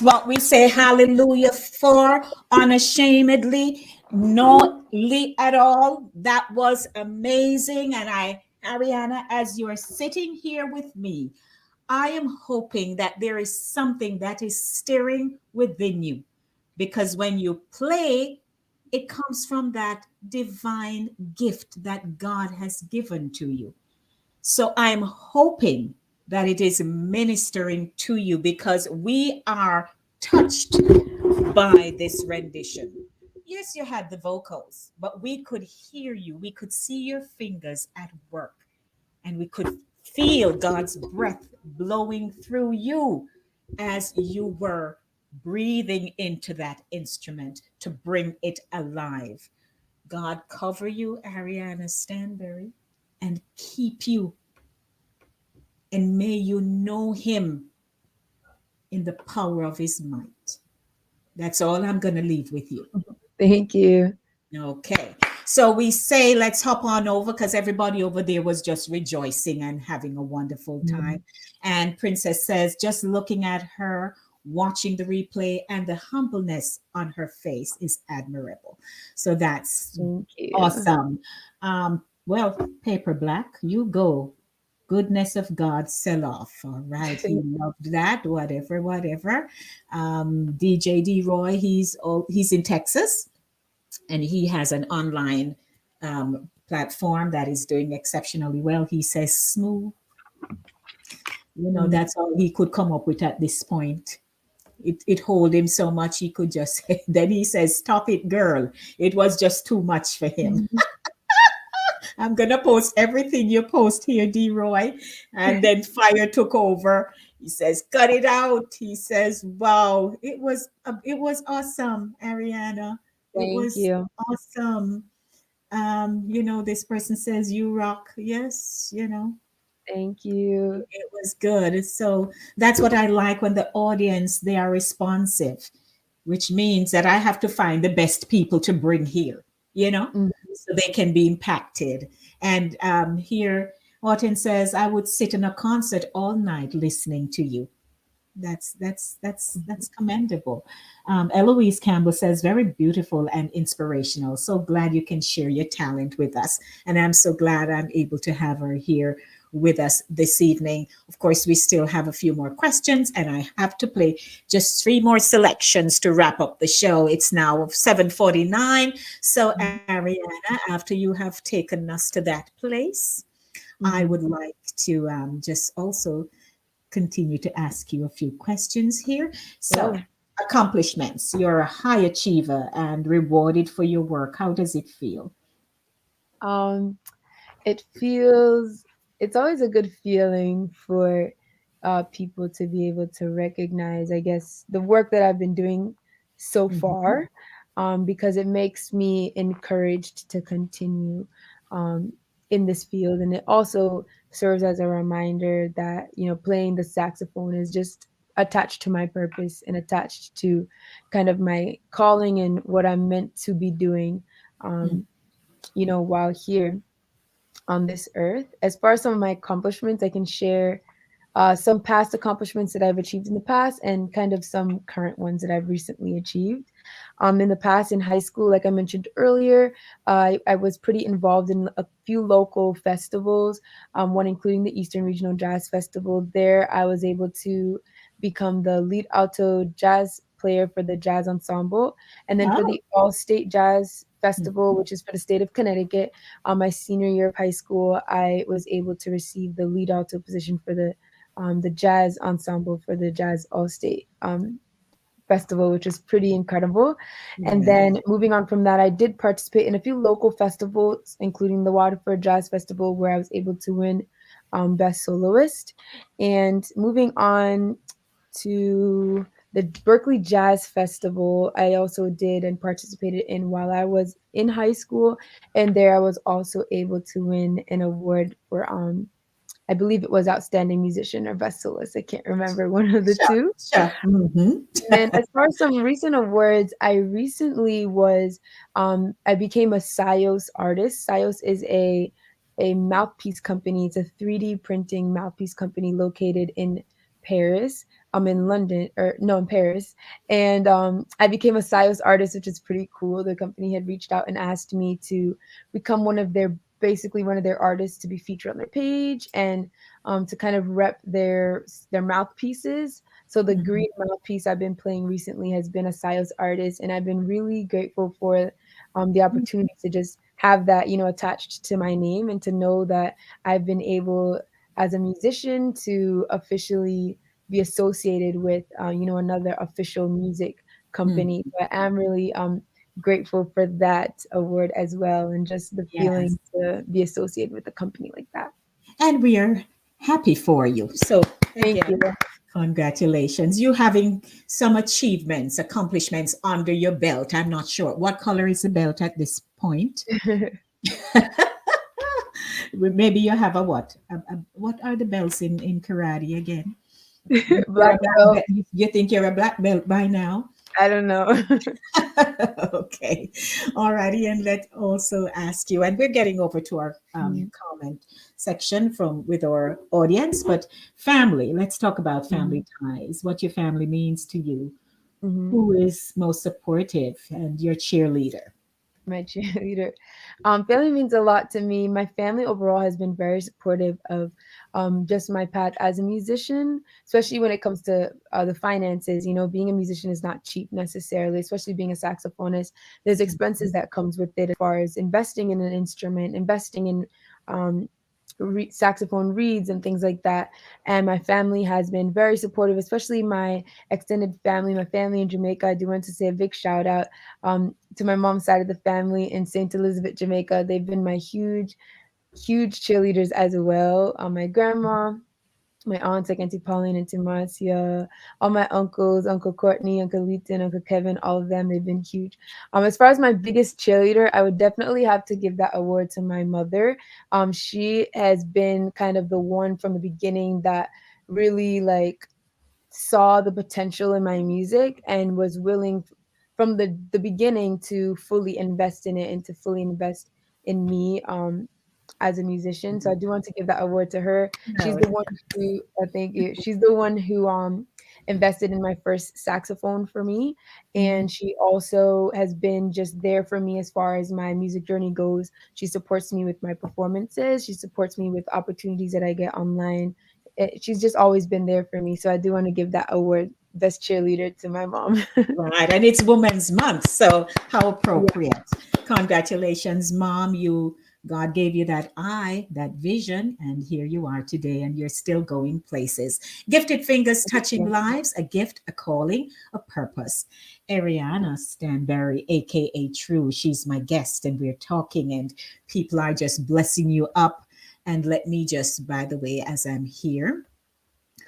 What we say hallelujah for, unashamedly, no lee at all. That was amazing. And Ariana, as you're sitting here with me, I am hoping that there is something that is stirring within you, because when you play, it comes from that divine gift that God has given to you. So I'm hoping that it is ministering to you, because we are touched by this rendition. Yes, you had the vocals, but we could hear you. We could see your fingers at work, and we could feel God's breath blowing through you as you were breathing into that instrument to bring it alive. God cover you, Ariana Stanberry, and keep you, and may you know him in the power of his might. That's all I'm going to leave with you. Thank you. Okay. So we say, let's hop on over, because everybody over there was just rejoicing and having a wonderful time. And Princess says, just looking at her, watching the replay, and the humbleness on her face is admirable. So that's Thank you. awesome. Well, Paper Black, you go. Goodness of God, sell off. All right. He loved that. Whatever. DJ D Roy, he's in Texas, and he has an online platform that is doing exceptionally well. He says smooth. That's all he could come up with at this point. It hold him so much, he could just say, then he says, stop it, girl. It was just too much for him. I'm going to post everything you post here, D Roy. And then Fire took over. He says, cut it out. He says, wow, it was awesome, Ariana. It Thank was you. awesome. This person says you rock. Yes, Thank you. it was good. So that's what I like when the audience they are responsive, which means that I have to find the best people to bring here, Mm. so they can be impacted. And here, Orton says, I would sit in a concert all night listening to you. That's commendable. Eloise Campbell says, very beautiful and inspirational. So glad you can share your talent with us, and I'm so glad I'm able to have her here with us this evening. Of course, we still have a few more questions, and I have to play just three more selections to wrap up the show. It's now 7:49. So, Ariana, after you have taken us to that place, I Mhm. would like to just also continue to ask you a few questions here. So, Sure. accomplishments. You're a high achiever and rewarded for your work. How does it feel? Um, it feels it's always a good feeling for people to be able to recognize, I guess, the work that I've been doing so Mhm. far, because it makes me encouraged to continue um, in this field, and it also serves as a reminder that playing the saxophone is just attached to my purpose and attached to kind of my calling and what I'm meant to be doing, um, while here on this earth. As far as some of my accomplishments, I can share some past accomplishments that I've achieved in the past and kind of some current ones that I've recently achieved. In the past, in high school, like I mentioned earlier, I was pretty involved in a few local festivals, one including the Eastern Regional Jazz Festival. There, I was able to become the lead alto jazz player for the jazz ensemble. And then for Oh. the All State Jazz Festival, which is for the state of Connecticut, my senior year of high school, I was able to receive the lead alto position for the jazz ensemble for the Jazz All State Festival, which is pretty incredible. And Yeah. then moving on from that, I did participate in a few local festivals, including the Waterford Jazz Festival, where I was able to win Best Soloist. And moving on to the Berkeley Jazz Festival, I also did and participated in while I was in high school. And there I was also able to win an award for I believe it was Outstanding Musician or Best Soloist. I can't remember, one of the Sure. two. Sure. And then as far as some recent awards, I recently I became a Sios artist. Sios is a mouthpiece company. It's a 3D printing mouthpiece company located in Paris. I'm in London, or no, in Paris. And I became a Sios artist, which is pretty cool. The company had reached out and asked me to become basically one of their artists to be featured on their page and to kind of rep their mouthpieces. So the Mhm. green mouthpiece I've been playing recently has been a Sios artist, and I've been really grateful for the opportunity to just have that, attached to my name and to know that I've been able, as a musician, to officially be associated with, another official music Mm. company. But I'm really grateful for that award as well, and just the Yes. feeling to be associated with a company like that. And we are happy for you. So, Thank again, you. congratulations. You having some achievements, accomplishments under your belt. I'm not sure. What color is the belt at this point? Maybe you have a what? What are the belts in karate again? You're Black a black belt. belt. You think you're a black belt by now? I don't know. Okay. All righty. And let's also ask you, and we're getting over to our comment section from with our audience, but family. Let's talk about family ties. What your family means to you. Mhm. Who is most supportive and your cheerleader? My cheerleader. Family means a lot to me. My family overall has been very supportive of just my path as a musician, especially when it comes to the finances. Being a musician is not cheap necessarily, especially being a saxophonist. There's expenses that comes with it as far as investing in an instrument, investing in um, saxophone reeds and things like that. And my family has been very supportive, especially my extended family, my family in Jamaica. I do want to say a big shout out to my mom's side of the family in St. Elizabeth, Jamaica. They've been my huge cheerleaders as well. My grandma, my aunts like Auntie Pauline, Auntie Marcia, all my uncles, Uncle Courtney, Uncle Luton, Uncle Kevin, all of them, they've been huge. As far as my biggest cheerleader, I would definitely have to give that award to my mother. She has been kind of the one from the beginning that really like saw the potential in my music and was willing from the beginning to fully invest in it and to fully invest in me as a musician. So I do want to give that award to her. She's No, the one who thank you. She's the one who invested in my first saxophone for me. mm, And she also has been just there for me as far as my music journey goes. She supports me with my performances. She supports me with opportunities that I get online. She's just always been there for me. So I do want to give that award, best cheerleader, to my mom. right. And it's Women's Month, so how Yeah. appropriate. Congratulations, Mom. God gave you that eye, that vision, and here you are today, and you're still going places. Gifted Fingers Touching Lives, a gift, a calling, a purpose. Ariana Stanberry, aka True, she's my guest, and we're talking, and people are just blessing you up. And let me just, by the way, as I'm here,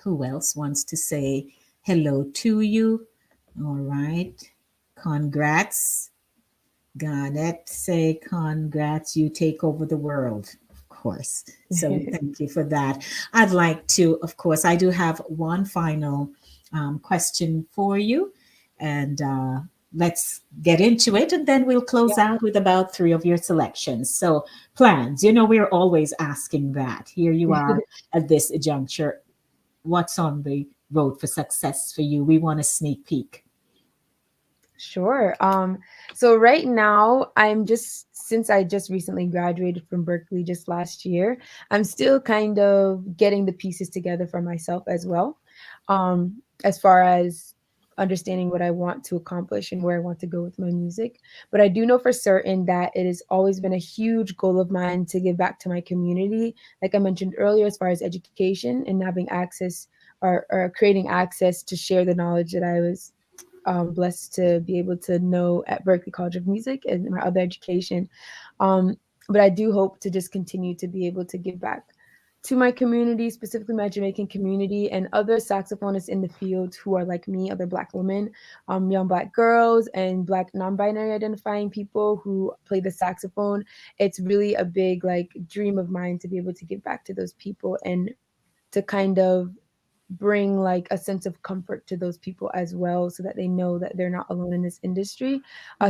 who else wants to say hello to you? All right. Congrats. Garnet say congrats. You take over the world, of course. So thank you for that. I'd like to, of course, I do have one final question for you. And let's get into it. And then we'll close out with about three of your selections. So, plans, we're always asking that. Here you are at this juncture. What's on the road for success for you? We want a sneak peek. Sure. So right now, since I just recently graduated from Berkeley just last year, I'm still kind of getting the pieces together for myself as well. As far as understanding what I want to accomplish and where I want to go with my music. But I do know for certain that it has always been a huge goal of mine to give back to my community. Like I mentioned earlier, as far as education and having access or creating access to share the knowledge that I was blessed to be able to know at Berklee College of Music and my other education. But I do hope to just continue to be able to give back to my community, specifically my Jamaican community and other saxophonists in the field who are like me, other Black women, young Black girls and Black non-binary identifying people who play the saxophone. It's really a big like dream of mine to be able to give back to those people and to kind of bring like a sense of comfort to those people as well so that they know that they're not alone in this industry.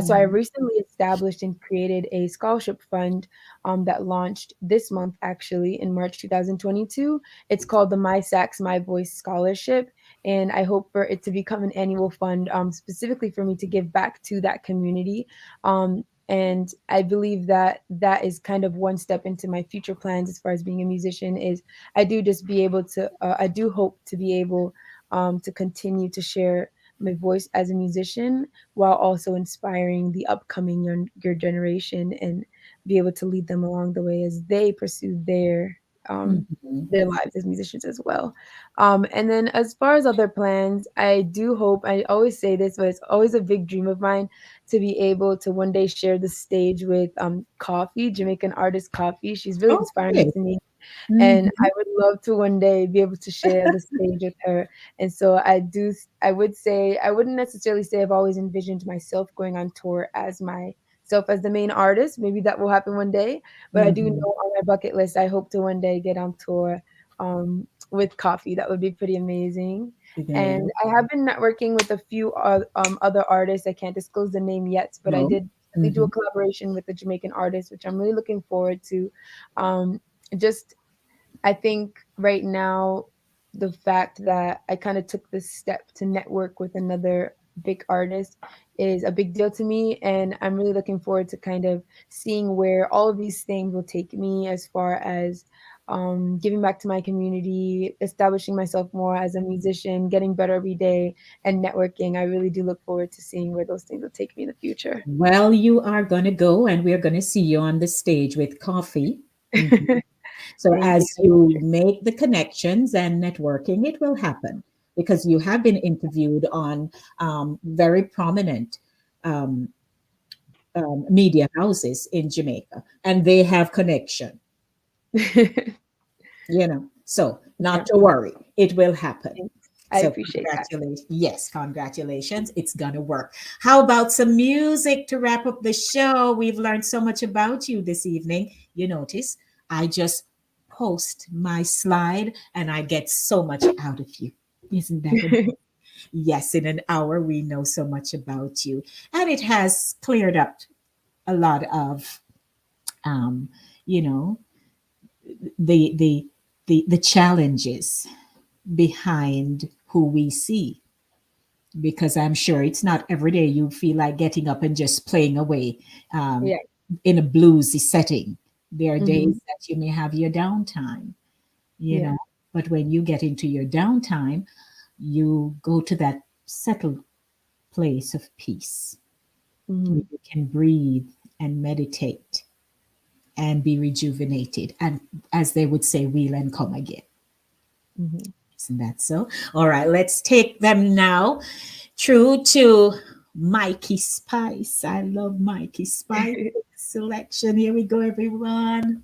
So I Mm. recently established and created a scholarship fund that launched this month actually in March 2022. It's called the My Sax My Voice Scholarship, and I hope for it to become an annual fund specifically for me to give back to that community. And I believe that that is kind of one step into my future plans as far as being a musician is I do just be able to, I do hope to be able to continue to share my voice as a musician while also inspiring the upcoming younger generation and be able to lead them along the way as they pursue um, Mhm. their lives as musicians as well. And then as far as other plans, I do hope, I always say this, but it's always a big dream of mine to be able to one day share the stage with Coffee, Jamaican artist Coffee. She's really inspiring Okay. to me. And Mhm. I would love to one day be able to share the stage with her. And so I would say, I wouldn't necessarily say I've always envisioned myself going on tour as myself as the main artist. Maybe that will happen one day. But I do know Mhm. on my bucket list, I hope to one day get on tour with Coffee. That would be pretty amazing. Yeah. And I have been networking with a few other artists. I can't disclose the name yet, but I No. did do a Mhm. collaboration with a Jamaican artist, which I'm really looking forward to. Just I think right now, the fact that I kind of took this step to network with another big artist is a big deal to me. And I'm really looking forward to kind of seeing where all of these things will take me as far as giving back to my community, establishing myself more as a musician, getting better every day, and networking. I really do look forward to seeing where those things will take me in the future. Well, you are going to go, and we're going to see you on the stage with Coffee. Mhm. So, Thank you. as you make the connections and networking, it will happen because you have been interviewed on very prominent um, media houses in Jamaica, and they have connection. You know. So, Yeah. not to worry, it will happen. I So, appreciate that. congratulations. Yes, congratulations. It's going to work. How about some music to wrap up the show? We've learned so much about you this evening. You notice I just post my slide and I get so much out of you. Isn't that amazing? Yes, in an hour, we know so much about you. And it has cleared up a lot of, um, you know, the, the challenges behind who we see, because I'm sure it's not every day you feel like getting up and just playing away um, Yeah. in a bluesy setting. There are Hmm. days that you may have your downtime, you Yeah. know, but when you get into your downtime, you go to that settled place of peace where Hmm. you can breathe and meditate and be rejuvenated. And as they would say, wheel and come again. Hmm. Isn't that so? All right, let's take them now. True to Mikey Spice. I love Mikey Spice selection. Here we go, everyone.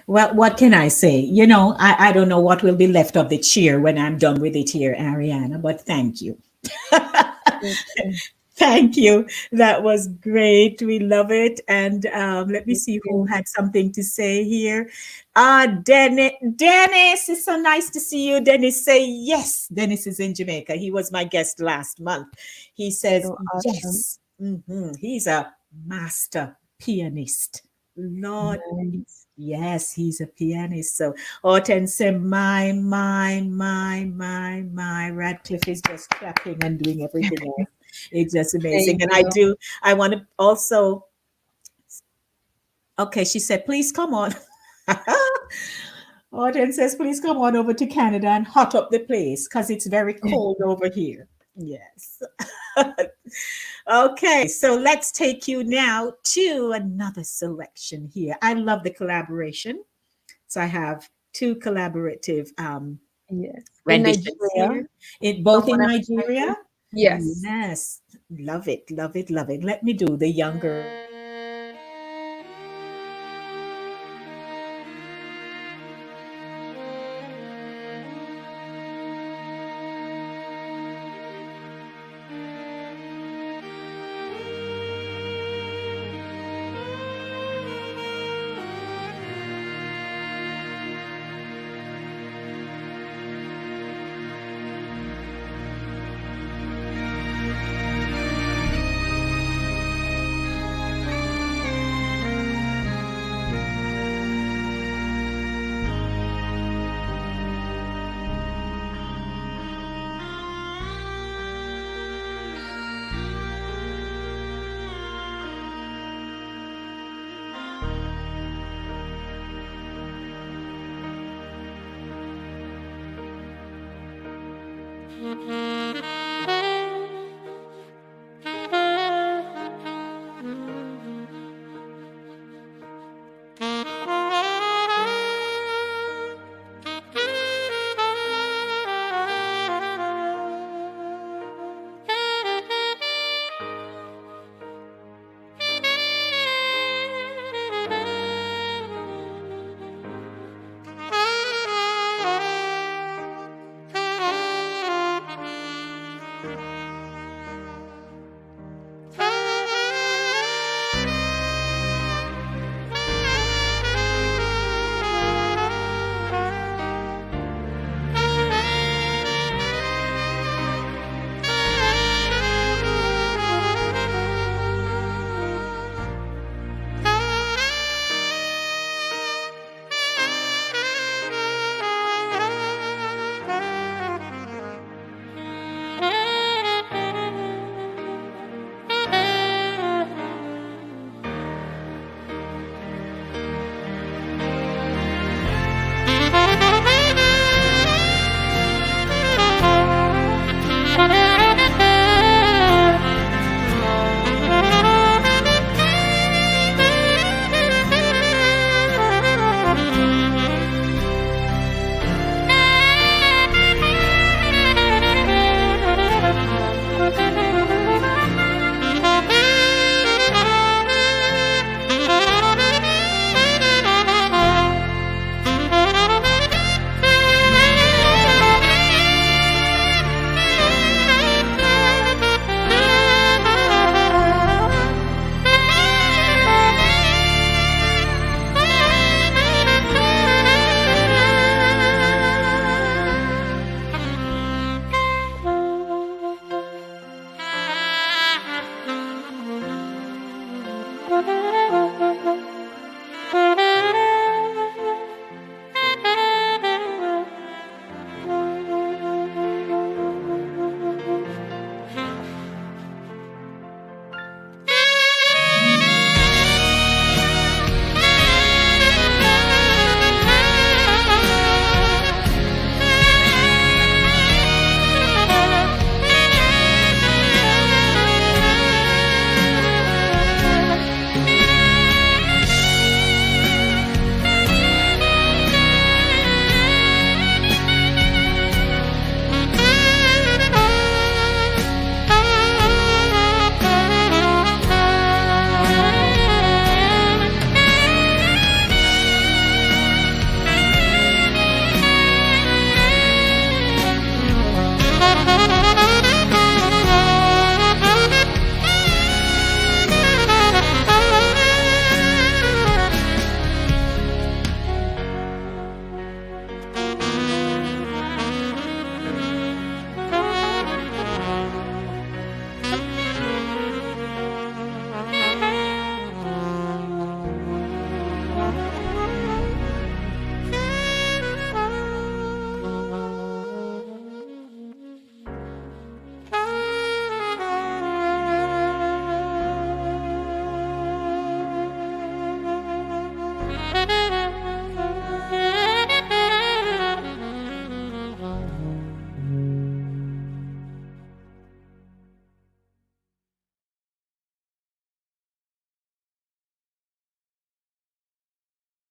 Well, what can I say? I don't know what will be left of the cheer when I'm done with it here, Ariana, but thank you. Okay. Thank you. That was great. We love it. And let me see who had something to say here. Dennis, it's so nice to see you. Dennis, say yes. Dennis is in Jamaica. He was my guest last month. He says So awesome. yes. He's a master pianist. Lord, Nice. yes, he's a pianist. So Hortense said, my. Radcliffe is just clapping and doing everything else. It's just amazing. Thank And you. I want to also, okay, she said, please come on. Hortense says, please come on over to Canada and hot up the place because it's very cold over here. Yes. Okay, so let's take you now to another selection here. I love the collaboration. So I have two collaborative Yes. In renditions Nigeria, here, both in someone else Nigeria. yes. Yes, love it, love it, love it. Let me do the younger.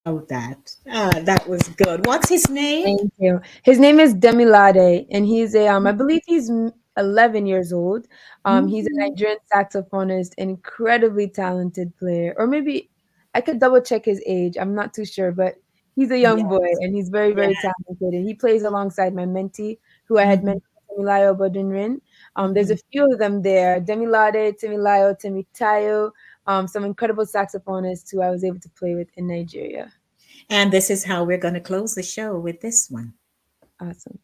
Oh, that. That was good. What's his name? Thank you. His name is Demilade, and he's a I believe he's 11 years old. He's a Mhm. Nigerian saxophonist, incredibly talented player. Or maybe I could double check his age. I'm not too sure, but he's a young boy Yes. and he's very, Yeah. very talented. And he plays alongside my mentee, who I had Mhm. mentioned, Temilayo Bodunrin. There's a Mhm. few of them there: Demilade, Temilayo, Temitayo, some incredible saxophonists who I was able to play with in Nigeria. And this is how we're going to close the show with this one. Awesome.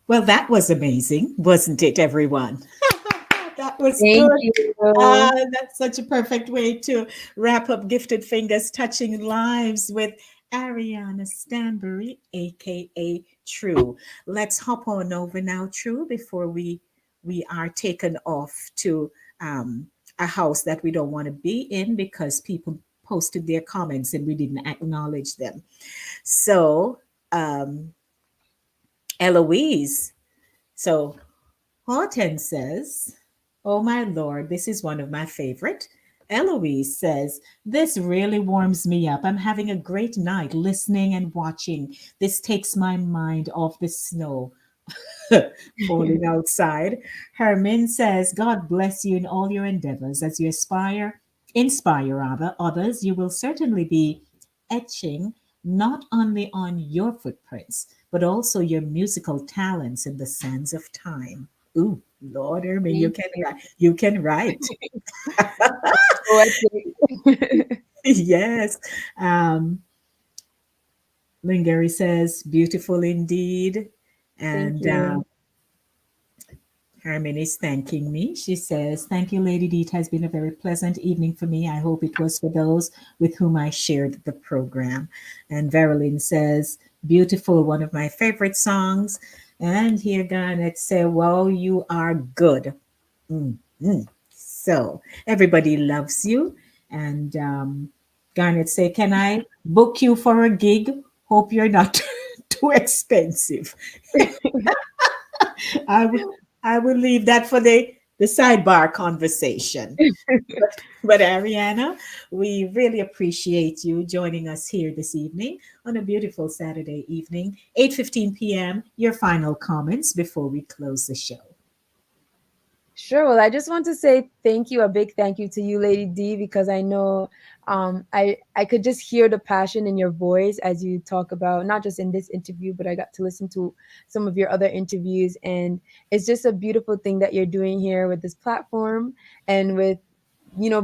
Well, that was amazing, wasn't it, everyone? That was Thank good. you. That's such a perfect way to wrap up Gifted Fingers Touching Lives with Ariana Stanbury, aka True. Let's hop on over now, True, before we are taken off to a house that we don't want to be in because people posted their comments and we didn't acknowledge them. So, um, Eloise. So Horton says, "Oh my Lord, this is one of my favorite. Eloise says, this really warms me up. I'm having a great night listening and watching. This takes my mind off the snow falling outside. Hermin says, God bless you in all your endeavors as you inspire rather others. You will certainly be etching not only on your footprints, but also your musical talents in the sands of time. Ooh, Lord Hermin, Thank you. you can write. Poetic. Yes. Um, Lingeri says, beautiful indeed. Thank And you. Herman is thanking me. She says, thank you, Lady D. It has been a very pleasant evening for me. I hope it was for those with whom I shared the program. And Verilyn says, beautiful, one of my favorite songs. And here Garnet said, well, you are good. Mhm. So everybody loves you. And Garnet say, can I book you for a gig? Hope you're not too expensive. I will I will leave that for the sidebar conversation. But Ariana, we really appreciate you joining us here this evening on a beautiful Saturday evening, 8:15 p.m. Your final comments before we close the show. Sure. Well, I just want to say thank you, a big thank you to you, Lady D, because I know I could just hear the passion in your voice as you talk about not just in this interview, but I got to listen to some of your other interviews, and it's just a beautiful thing that you're doing here with this platform and with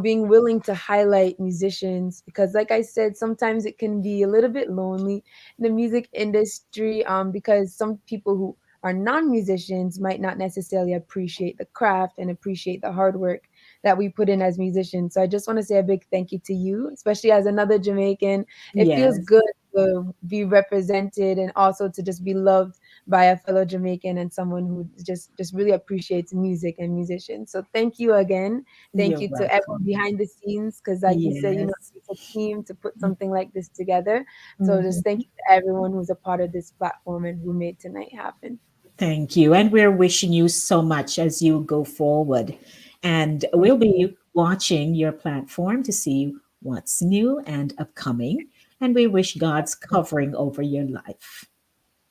being willing to highlight musicians because like I said, sometimes it can be a little bit lonely in the music industry because some people who are non-musicians might not necessarily appreciate the craft and appreciate the hard work that we put in as musicians. So I just want to say a big thank you to you, especially as another Jamaican. It feels Yes, good to be represented and also to just be loved by a fellow Jamaican and someone who just really appreciates music and musicians. So thank you again. Thank you're you to everyone welcome. behind the scenes because, like you said, Yes. it's a team to put something like this together. So just Mhm. thank you to everyone who's a part of this platform and who made tonight happen. Thank you. And we're wishing you so much as you go forward. And Thank we'll you. be watching your platform to see what's new and upcoming. And we wish God's covering over your life.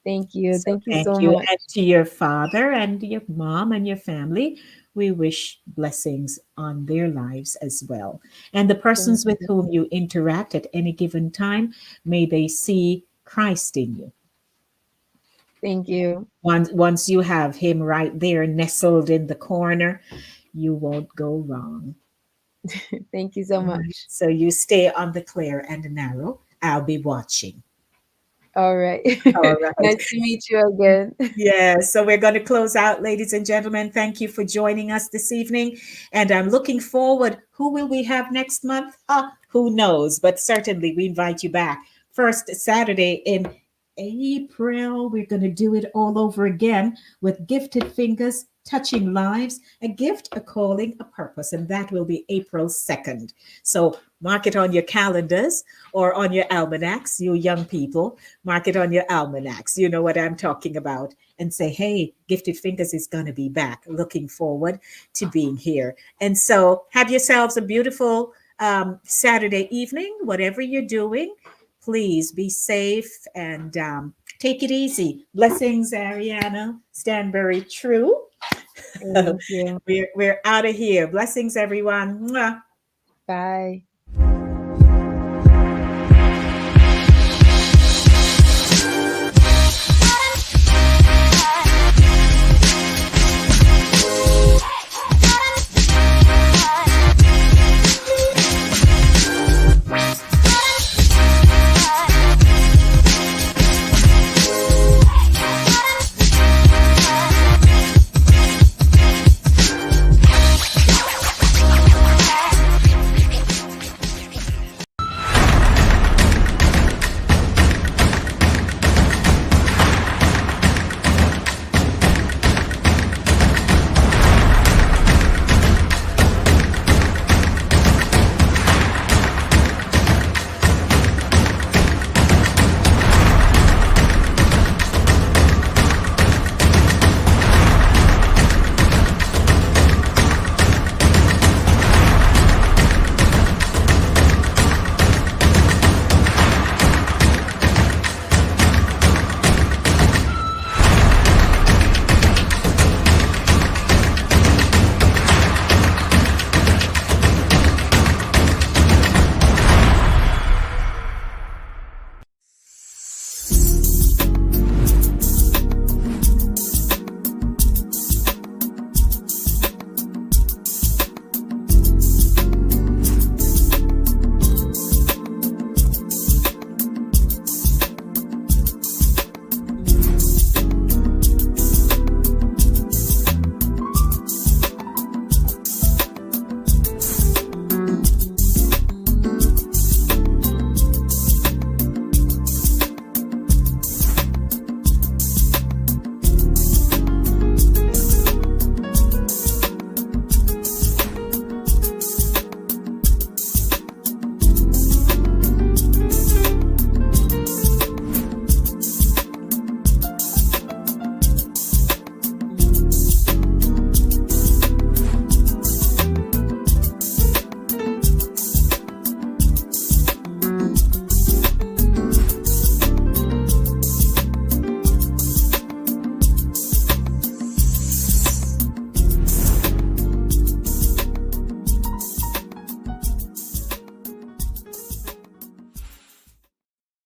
Thank you. So Thank you thank so you. much. And to your father and your mom and your family, we wish blessings on their lives as well. And the Thank persons with you. whom you interact at any given time, may they see Christ in you. Thank you. Once you have him right there nestled in the corner, you won't go wrong. Thank you so All right. much. So you stay on the clear and the narrow. I'll be watching. All right. All right. Nice to meet you again. Yeah, so we're going to close out, ladies and gentlemen. Thank you for joining us this evening. And I'm looking forward. Who will we have next month? Who knows? But certainly we invite you back. First Saturday in April, we're going to do it all over again with Gifted Fingers Touching Lives, a gift, a calling, a purpose. And that will be April 2nd. So mark it on your calendars or on your almanacs, you young people. Mark it on your almanacs. You know what I'm talking about. And say, hey, Gifted Fingers is going to be back. Looking forward to being here. And so have yourselves a beautiful Saturday evening, whatever you're doing. Please be safe and take it easy. Blessings, Ariana. Stand very true. Thank you. We're out of here. Blessings, everyone. Mwah. Bye.